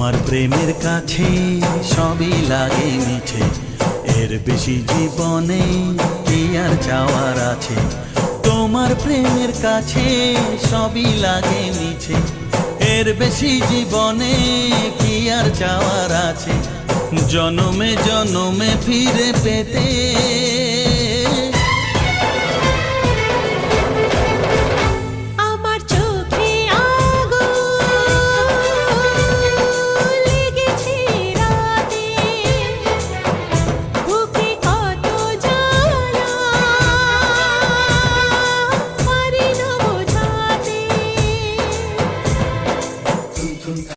তোমার প্রেমের কাছে সবই লাগে মিছে, এর বেশি জীবনে কি আর চাওয়ার আছে। তোমার প্রেমের কাছে সবই লাগে মিছে, এর বেশি জীবনে কি আর চাওয়ার আছে। জনমে জনমে ফিরে পেতে